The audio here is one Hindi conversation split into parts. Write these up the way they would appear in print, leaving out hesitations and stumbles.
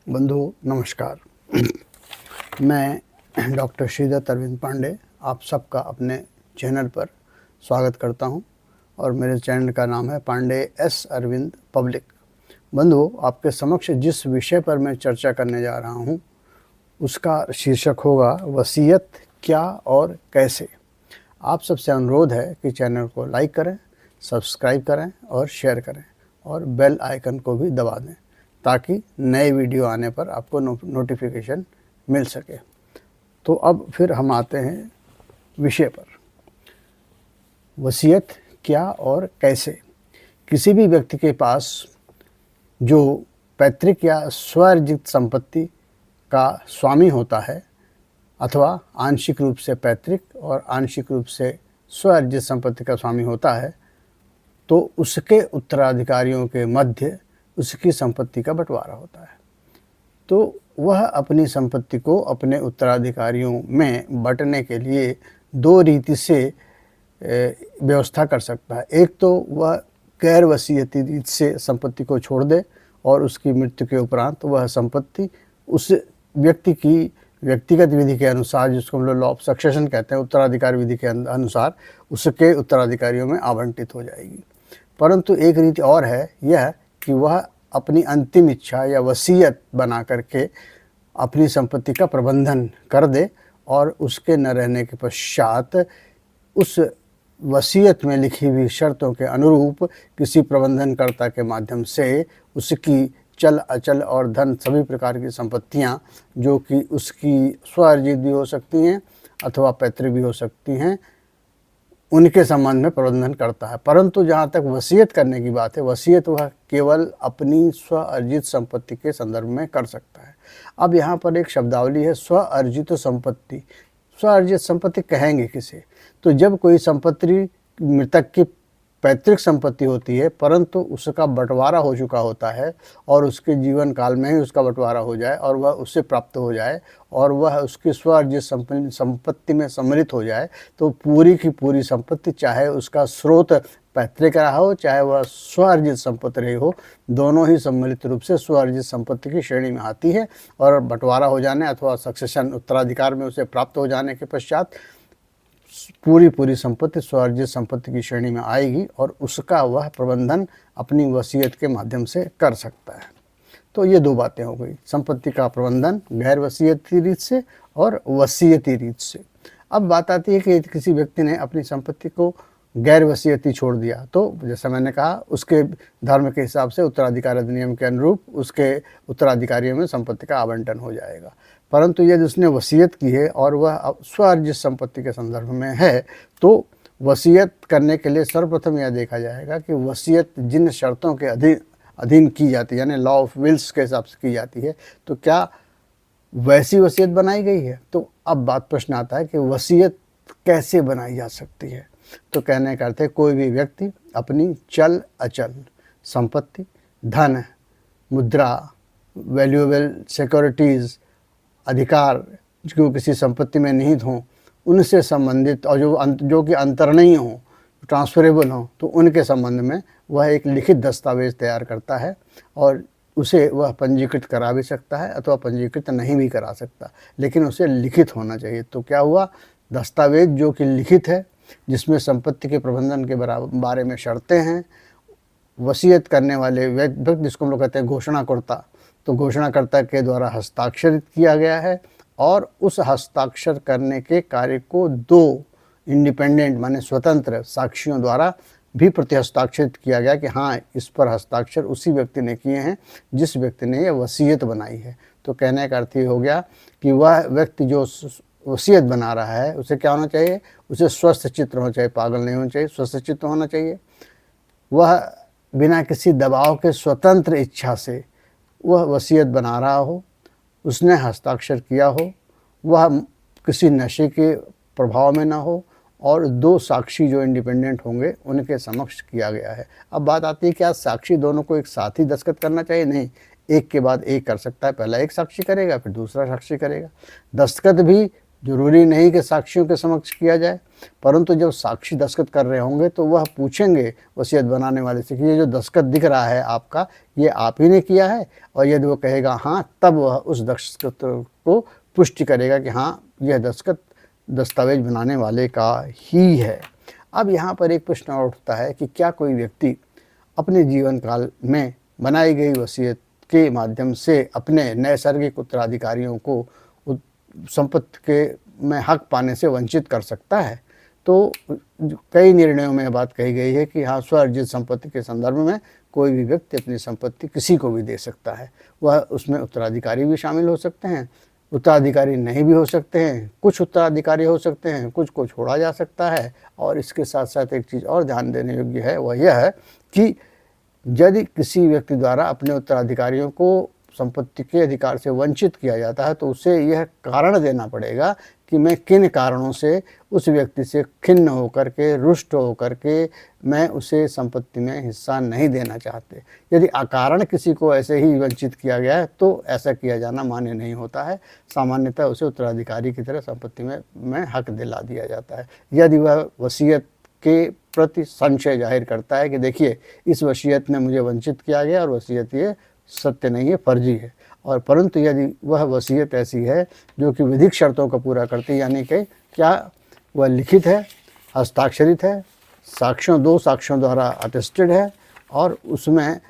बंधु नमस्कार। मैं डॉक्टर श्रीधर अरविंद पांडे आप सबका अपने चैनल पर स्वागत करता हूं और मेरे चैनल का नाम है पांडे एस अरविंद पब्लिक। बंधु, आपके समक्ष जिस विषय पर मैं चर्चा करने जा रहा हूं उसका शीर्षक होगा वसीयत क्या और कैसे। आप सबसे अनुरोध है कि चैनल को लाइक करें, सब्सक्राइब करें और शेयर करें और बेल आइकन को भी दबा दें ताकि नए वीडियो आने पर आपको नोटिफिकेशन मिल सके। तो अब फिर हम आते हैं विषय पर। वसीयत क्या और कैसे। किसी भी व्यक्ति के पास जो पैतृक या स्वअर्जित संपत्ति का स्वामी होता है अथवा आंशिक रूप से पैतृक और आंशिक रूप से स्वअर्जित संपत्ति का स्वामी होता है, तो उसके उत्तराधिकारियों के मध्य उसकी संपत्ति का बंटवारा होता है। तो वह अपनी संपत्ति को अपने उत्तराधिकारियों में बांटने के लिए दो रीति से व्यवस्था कर सकता है। एक तो वह गैर वसीयती रीत से संपत्ति को छोड़ दे और उसकी मृत्यु के उपरांत वह संपत्ति उस व्यक्ति की व्यक्तिगत विधि के अनुसार, जिसको हम लोग लॉ ऑफ सक्सेशन कहते हैं, उत्तराधिकार विधि के अनुसार उसके उत्तराधिकारियों में आवंटित हो जाएगी। परंतु एक रीति और है यह कि वह अपनी अंतिम इच्छा या वसीयत बना करके अपनी संपत्ति का प्रबंधन कर दे और उसके न रहने के पश्चात उस वसीयत में लिखी हुई शर्तों के अनुरूप किसी प्रबंधनकर्ता के माध्यम से उसकी चल अचल और धन सभी प्रकार की संपत्तियां, जो कि उसकी स्वअर्जित भी हो सकती हैं अथवा पैतृक भी हो सकती हैं, उनके संबंध में प्रबंधन करता है। परंतु जहाँ तक वसीयत करने की बात है, वसीयत वह केवल अपनी स्वअर्जित संपत्ति के संदर्भ में कर सकता है। अब यहाँ पर एक शब्दावली है स्वअर्जित संपत्ति। स्वअर्जित संपत्ति कहेंगे किसे? तो जब कोई संपत्ति मृतक की पैतृक संपत्ति होती है परंतु उसका बंटवारा हो चुका होता है और उसके जीवन काल में ही उसका बंटवारा हो जाए और वह उससे प्राप्त हो जाए और वह उसकी स्वअर्जित संपत्ति में सम्मिलित हो जाए, तो पूरी की पूरी संपत्ति, चाहे उसका स्रोत पैतृक रहा हो चाहे वह स्वअर्जित संपत्ति रही हो, दोनों ही सम्मिलित रूप से स्वअर्जित संपत्ति की श्रेणी में आती है और बंटवारा हो जाने अथवा सक्सेशन उत्तराधिकार में उसे प्राप्त हो जाने के पश्चात पूरी संपत्ति स्वअर्जित संपत्ति की श्रेणी में आएगी और उसका वह प्रबंधन अपनी वसीयत के माध्यम से कर सकता है। तो ये दो बातें हो गई, संपत्ति का प्रबंधन गैर वसीयती रीत से और वसीयती रीत से। अब बात आती है कि किसी व्यक्ति ने अपनी संपत्ति को गैर वसीयती छोड़ दिया, तो जैसा मैंने कहा उसके धर्म के हिसाब से उत्तराधिकार अधिनियम के अनुरूप उसके उत्तराधिकारियों में संपत्ति का आवंटन हो जाएगा। परंतु यदि उसने वसीयत की है और वह स्वअर्जित संपत्ति के संदर्भ में है, तो वसीयत करने के लिए सर्वप्रथम यह देखा जाएगा कि वसीयत जिन शर्तों के अधीन की जाती है, यानी लॉ ऑफ विल्स के हिसाब से की जाती है, तो क्या वैसी वसीयत बनाई गई है। तो अब प्रश्न आता है कि वसीयत कैसे बनाई जा सकती है। तो कहने का अर्थ है कोई भी व्यक्ति अपनी चल अचल संपत्ति, धन, मुद्रा, वैल्यूएबल सिक्योरिटीज़, अधिकार जो किसी संपत्ति में निहित हों, उनसे संबंधित और जो कि अंतरणीय हों, ट्रांसफरेबल हों, तो उनके संबंध में वह एक लिखित दस्तावेज़ तैयार करता है और उसे वह पंजीकृत करा भी सकता है अथवा पंजीकृत नहीं भी करा सकता, लेकिन उसे लिखित होना चाहिए। तो क्या हुआ, दस्तावेज जो कि लिखित है, जिसमें संपत्ति के प्रबंधन के बारे में शर्तें हैं, वसीयत करने वाले व्यक्ति, जिसको हम लोग कहते हैं घोषणाकर्ता, तो घोषणाकर्ता के द्वारा हस्ताक्षरित किया गया है और उस हस्ताक्षर करने के कार्य को दो इंडिपेंडेंट माने स्वतंत्र साक्षियों द्वारा भी प्रतिहस्ताक्षरित किया गया कि हाँ, इस पर हस्ताक्षर उसी व्यक्ति ने किए हैं जिस व्यक्ति ने यह वसीयत बनाई है। तो कहने का अर्थ ये हो गया कि वह व्यक्ति जो वसीयत बना रहा है उसे क्या होना चाहिए, उसे स्वस्थ चित्त होना चाहिए, पागल नहीं होना चाहिए, स्वस्थ चित्त होना चाहिए। वह बिना किसी दबाव के स्वतंत्र इच्छा से वह वसीयत बना रहा हो, उसने हस्ताक्षर किया हो, वह किसी नशे के प्रभाव में ना हो और दो साक्षी जो इंडिपेंडेंट होंगे उनके समक्ष किया गया है। अब बात आती है क्या साक्षी दोनों को एक साथ ही दस्तखत करना चाहिए? नहीं, एक के बाद एक कर सकता है। पहला एक साक्षी करेगा फिर दूसरा साक्षी करेगा। दस्तखत भी जरूरी नहीं कि साक्षियों के समक्ष किया जाए, परंतु जब साक्षी दस्तखत कर रहे होंगे तो वह पूछेंगे वसीयत बनाने वाले से कि ये जो दस्तखत दिख रहा है आपका, ये आप ही ने किया है? और यदि वो कहेगा हाँ, तब वह उस दस्तखत को पुष्टि करेगा कि हाँ, यह दस्तखत दस्तावेज बनाने वाले का ही है। अब यहाँ पर एक प्रश्न और उठता है कि क्या कोई व्यक्ति अपने जीवन काल में बनाई गई वसीयत के माध्यम से अपने नैसर्गिक उत्तराधिकारियों को संपत्ति के में हक पाने से वंचित कर सकता है? तो कई निर्णयों में बात कही गई है कि हाँ, स्वअर्जित संपत्ति के संदर्भ में कोई भी व्यक्ति अपनी संपत्ति किसी को भी दे सकता है। वह उसमें उत्तराधिकारी भी शामिल हो सकते हैं, उत्तराधिकारी नहीं भी हो सकते हैं, कुछ उत्तराधिकारी हो सकते हैं, कुछ को छोड़ा जा सकता है। और इसके साथ साथ एक चीज़ और ध्यान देने योग्य है, वह यह है कि यदि किसी व्यक्ति द्वारा अपने उत्तराधिकारियों को संपत्ति के अधिकार से वंचित किया जाता है तो उसे यह कारण देना पड़ेगा कि मैं किन कारणों से उस व्यक्ति से खिन्न होकर के, रुष्ट होकर के मैं उसे संपत्ति में हिस्सा नहीं देना चाहते। यदि अकारण किसी को ऐसे ही वंचित किया गया है तो ऐसा किया जाना मान्य नहीं होता है। सामान्यतः उसे उत्तराधिकारी की तरह संपत्ति में हक दिला दिया जाता है। यदि वह वसीयत के प्रति संशय जाहिर करता है कि देखिए, इस वसीयत में मुझे वंचित किया गया और वसीयत ये सत्य नहीं है, फर्जी है, और परंतु यदि वह वसीयत ऐसी है जो कि विधिक शर्तों को पूरा करती है, यानी कि क्या वह लिखित है, हस्ताक्षरित है, दो साक्ष्यों द्वारा अटेस्टेड है, और उसमें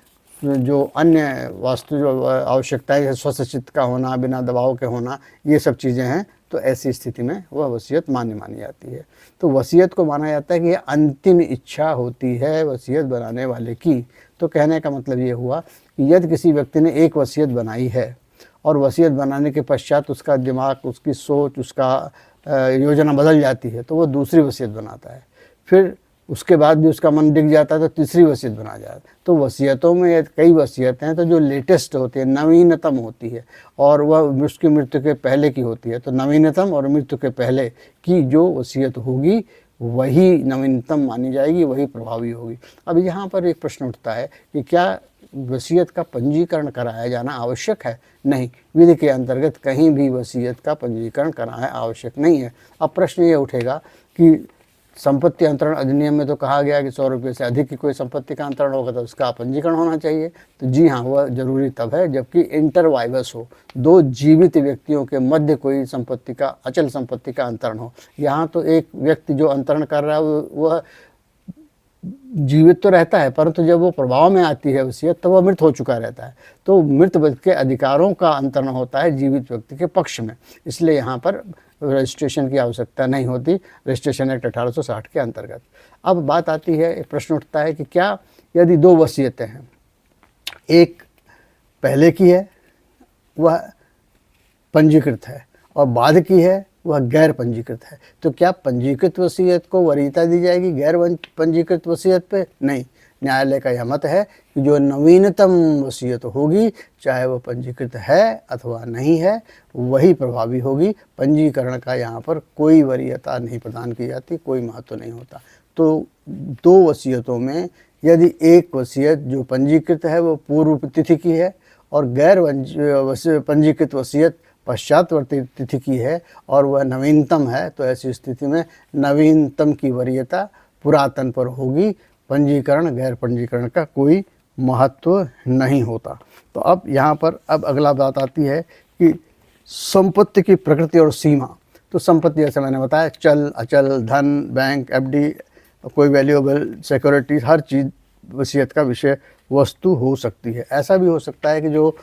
जो अन्य वास्तु जो आवश्यकताएं है, स्वसचित का होना, बिना दबाव के होना, ये सब चीज़ें हैं, तो ऐसी स्थिति में वह वसीयत मान्य मानी जाती है। तो वसीयत को माना जाता है कि यह अंतिम इच्छा होती है वसीयत बनाने वाले की। तो कहने का मतलब ये हुआ कि यदि किसी व्यक्ति ने एक वसीयत बनाई है और वसीयत बनाने के पश्चात उसका दिमाग, उसकी सोच, उसका योजना बदल जाती है तो वो दूसरी वसीयत बनाता है, फिर उसके बाद भी उसका मन डिग जाता है तो तीसरी वसीयत बना जाता है। तो वसीयतों में कई वसीयतें हैं तो जो लेटेस्ट होती है, नवीनतम होती है, और वह उसकी मृत्यु के पहले की होती है। तो नवीनतम और मृत्यु के पहले की जो वसीयत होगी वही नवीनतम मानी जाएगी, वही प्रभावी होगी। अब यहाँ पर एक प्रश्न उठता है कि क्या वसीयत का पंजीकरण कराया जाना आवश्यक है? नहीं, विधि के अंतर्गत कहीं भी वसीयत का पंजीकरण कराना आवश्यक नहीं है। अब प्रश्न ये उठेगा कि संपत्ति अंतरण अधिनियम में तो कहा गया कि 100 रुपये से अधिक की कोई संपत्ति का अंतरण होगा तो उसका पंजीकरण होना चाहिए। तो जी हाँ, वह जरूरी तब है जबकि इंटर वाइवस हो, दो जीवित व्यक्तियों के मध्य कोई संपत्ति का, अचल संपत्ति का अंतरण हो। यहाँ तो एक व्यक्ति जो अंतरण कर रहा है वह जीवित तो रहता है, परंतु जब वो प्रभाव में आती है वसीयत तो वह मृत हो चुका रहता है। तो मृत व्यक्ति के अधिकारों का अंतरण होता है जीवित व्यक्ति के पक्ष में, इसलिए यहाँ पर रजिस्ट्रेशन की आवश्यकता नहीं होती रजिस्ट्रेशन एक्ट 1860 के अंतर्गत। अब बात आती है, एक प्रश्न उठता है कि क्या यदि दो वसीयतें हैं, एक पहले की है वह पंजीकृत है और बाद की है वह गैर पंजीकृत है, तो क्या पंजीकृत वसीयत को वरीयता दी जाएगी गैर पंजीकृत वसीयत पे? नहीं, न्यायालय का यह मत है कि जो नवीनतम वसीयत होगी, चाहे वह पंजीकृत है अथवा नहीं है, वही प्रभावी होगी। पंजीकरण का यहाँ पर कोई वरीयता नहीं प्रदान की जाती, कोई महत्व नहीं होता। तो दो वसीयतों में यदि एक वसीयत जो पंजीकृत है वो पूर्व तिथि की है और गैर पंजीकृत वसीयत पश्चातवर्ती तिथि की है और वह नवीनतम है, तो ऐसी स्थिति में नवीनतम की वरीयता पुरातन पर होगी, पंजीकरण गैर पंजीकरण का कोई महत्व नहीं होता। तो अब यहाँ पर अब अगला बात आती है कि संपत्ति की प्रकृति और सीमा। तो संपत्ति जैसे मैंने बताया, चल अचल, धन, बैंक, एफडी, कोई वैल्यूएबल सिक्योरिटी, हर चीज़ वसीयत का विषय वस्तु हो सकती है। ऐसा भी हो सकता है कि जो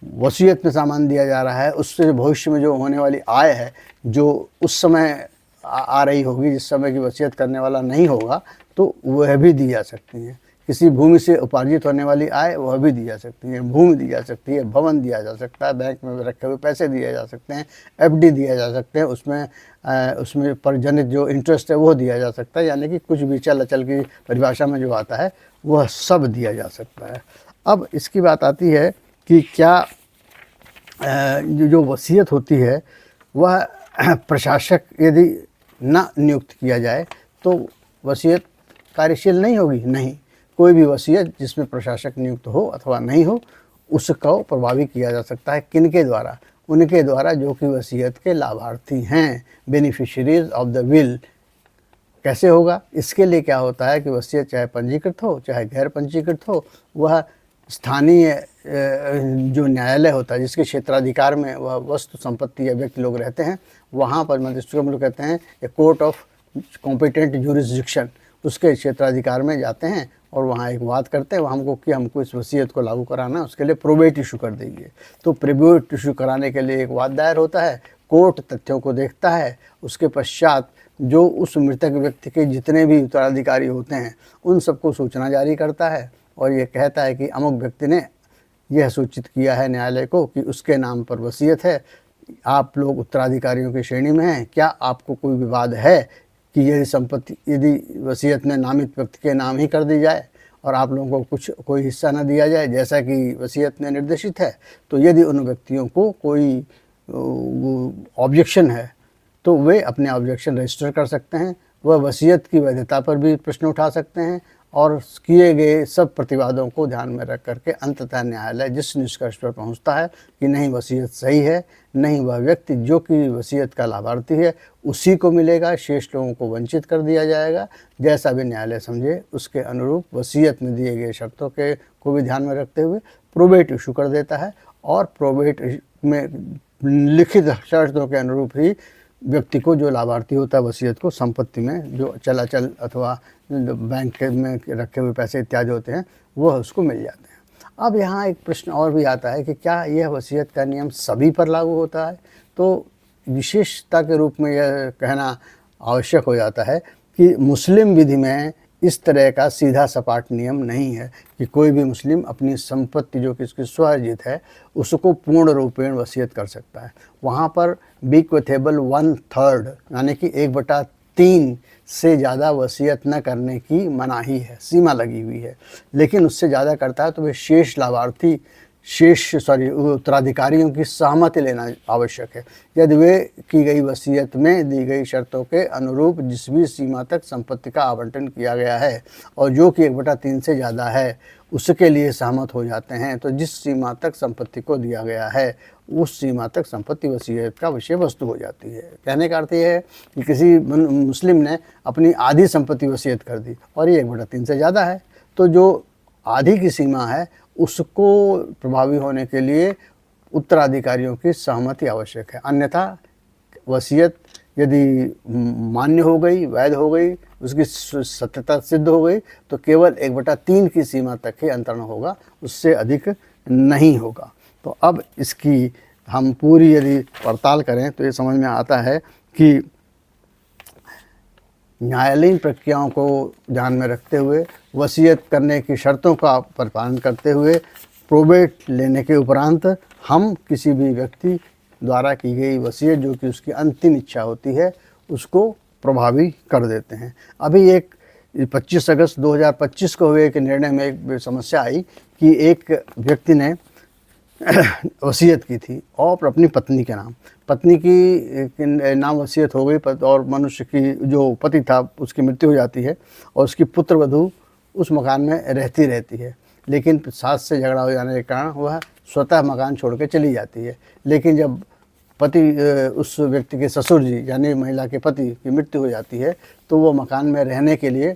वसीयत में सामान दिया जा रहा है उससे भविष्य में जो होने वाली आय है, जो उस समय आ रही होगी जिस समय की वसीयत करने वाला नहीं होगा, तो वह भी दी जा सकती है। किसी भूमि से उपार्जित होने वाली आय वह भी दी जा सकती है, भूमि दी जा सकती है, भवन दिया जा सकता है, बैंक में रखे हुए पैसे दिए जा सकते हैं, एफडी दिया जा सकते हैं, उसमें पर जनित जो इंटरेस्ट है वो दिया जा सकता है, यानी कि कुछ भी चल अचल की परिभाषा में जो आता है वह सब दिया जा सकता है। अब इसकी बात आती है कि क्या जो वसीयत होती है वह प्रशासक यदि न नियुक्त किया जाए तो वसीयत कार्यशील नहीं होगी? नहीं, कोई भी वसीयत जिसमें प्रशासक नियुक्त हो अथवा नहीं हो उसको प्रभावी किया जा सकता है। किनके द्वारा? उनके द्वारा जो कि वसीयत के लाभार्थी हैं, बेनिफिशियरीज ऑफ द विल। कैसे होगा? इसके लिए क्या होता है कि वसीयत चाहे पंजीकृत हो चाहे गैर पंजीकृत हो, वह स्थानीय जो न्यायालय होता है जिसके क्षेत्राधिकार में वह वस्तु संपत्ति या व्यक्ति लोग रहते हैं, वहाँ पर मतलब इसको हम लोग कहते हैं a court of competent jurisdiction, उसके क्षेत्राधिकार में जाते हैं और वहाँ एक बात करते हैं, वहाँ हमको इस वसीयत को लागू कराना है, उसके लिए प्रोबेट इशू कर दीजिए। तो प्रोबेट इशू कराने के लिए एक वाद दायर होता है, कोर्ट तथ्यों को देखता है, उसके पश्चात जो उस मृतक व्यक्ति के जितने भी उत्तराधिकारी होते हैं उन सबको सूचना जारी करता है और ये कहता है कि अमुक व्यक्ति ने यह सूचित किया है न्यायालय को कि उसके नाम पर वसीयत है, आप लोग उत्तराधिकारियों की श्रेणी में हैं, क्या आपको कोई विवाद है कि यदि संपत्ति यदि वसीयत में नामित व्यक्ति के नाम ही कर दी जाए और आप लोगों को कोई हिस्सा न दिया जाए जैसा कि वसीयत में निर्देशित है, तो यदि उन व्यक्तियों को कोई ऑब्जेक्शन है तो वे अपने ऑब्जेक्शन रजिस्टर कर सकते हैं। वह वसीयत की वैधता पर भी प्रश्न उठा सकते हैं और किए गए सब प्रतिवादों को ध्यान में रख करके अंततः न्यायालय जिस निष्कर्ष पर पहुंचता है कि नहीं वसीयत सही है, नहीं वह व्यक्ति जो कि वसीयत का लाभार्थी है उसी को मिलेगा, शेष लोगों को वंचित कर दिया जाएगा, जैसा भी न्यायालय समझे उसके अनुरूप वसीयत में दिए गए शर्तों के को भी ध्यान में रखते हुए प्रोबेट इशू कर देता है और प्रोबेट में लिखित शर्तों के अनुरूप ही व्यक्ति को जो लाभार्थी होता है वसीयत को संपत्ति में जो चलाचल अथवा बैंक में रखे हुए पैसे इत्यादि होते हैं वह उसको मिल जाते हैं। अब यहाँ एक प्रश्न और भी आता है कि क्या यह वसीयत का नियम सभी पर लागू होता है? तो विशेषता के रूप में यह कहना आवश्यक हो जाता है कि मुस्लिम विधि में इस तरह का सीधा सपाट नियम नहीं है कि कोई भी मुस्लिम अपनी संपत्ति जो कि इसकी स्वार्जित है उसको पूर्ण रूपेण वसीयत कर सकता है। वहाँ पर बीक्वेथेबल 1/3 यानी कि 1/3 से ज़्यादा वसीयत न करने की मनाही है, सीमा लगी हुई है। लेकिन उससे ज़्यादा करता है तो वे शेष लाभार्थी उत्तराधिकारियों की सहमति लेना आवश्यक है। यदि वे की गई वसीयत में दी गई शर्तों के अनुरूप जिस भी सीमा तक संपत्ति का आवंटन किया गया है और जो कि 1/3 से ज़्यादा है उसके लिए सहमत हो जाते हैं, तो जिस सीमा तक संपत्ति को दिया गया है उस सीमा तक संपत्ति वसीयत का विषय वस्तु हो जाती है। कहने का अर्थ यह है कि किसी मुस्लिम ने अपनी आधी संपत्ति वसीयत कर दी और ये 1/3 से ज़्यादा है, तो जो आधी की सीमा है उसको प्रभावी होने के लिए उत्तराधिकारियों की सहमति आवश्यक है। अन्यथा वसीयत यदि मान्य हो गई, वैध हो गई, उसकी सत्यता सिद्ध हो गई तो केवल 1/3 की सीमा तक ही अंतरण होगा, उससे अधिक नहीं होगा। तो अब इसकी हम पूरी यदि पड़ताल करें तो ये समझ में आता है कि न्यायालयीन प्रक्रियाओं को ध्यान में रखते हुए वसीयत करने की शर्तों का पालन करते हुए प्रोबेट लेने के उपरांत हम किसी भी व्यक्ति द्वारा की गई वसीयत जो कि उसकी अंतिम इच्छा होती है उसको प्रभावी कर देते हैं। अभी एक 25 अगस्त 2025 को हुए एक निर्णय में एक समस्या आई कि एक व्यक्ति ने वसीयत की थी और अपनी पत्नी के नाम, पत्नी की नाम वसीयत हो गई और मनुष्य की जो पति था उसकी मृत्यु हो जाती है और उसकी पुत्र वधू उस मकान में रहती है, लेकिन सास से झगड़ा हो जाने के कारण वह स्वतः मकान छोड़ के चली जाती है। लेकिन जब पति उस व्यक्ति के ससुर जी यानी महिला के पति की मृत्यु हो जाती है तो वो मकान में रहने के लिए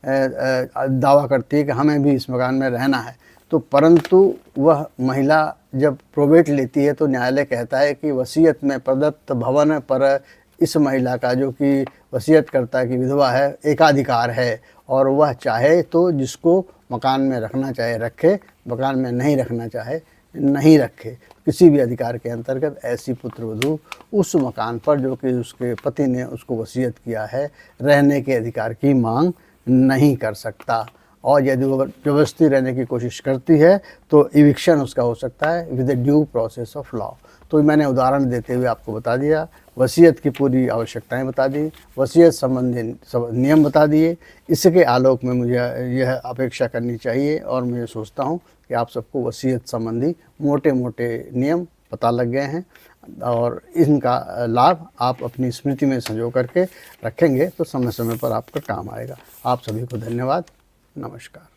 दावा करती है कि हमें भी इस मकान में रहना है। तो परंतु वह महिला जब प्रोबेट लेती है तो न्यायालय कहता है कि वसीयत में प्रदत्त भवन पर इस महिला का जो कि वसीयतकर्ता की विधवा है एकाधिकार है और वह चाहे तो जिसको मकान में रखना चाहे रखे, मकान में नहीं रखना चाहे नहीं रखे। किसी भी अधिकार के अंतर्गत ऐसी पुत्रवधू उस मकान पर जो कि उसके पति ने उसको वसीयत किया है रहने के अधिकार की मांग नहीं कर सकता और यदि वो जबरदस्ती रहने की कोशिश करती है तो इविक्शन उसका हो सकता है with the due process of law. तो मैंने उदाहरण देते हुए आपको बता दिया, वसीयत की पूरी आवश्यकताएं बता दी, वसीयत संबंधी नियम बता दिए। इसके आलोक में मुझे यह अपेक्षा करनी चाहिए और मैं सोचता हूं कि आप सबको वसीयत संबंधी मोटे मोटे नियम पता लग गए हैं और इनका लाभ आप अपनी स्मृति में संजो करके रखेंगे तो समय समय पर आपका काम आएगा। आप सभी को धन्यवाद। नमस्कार।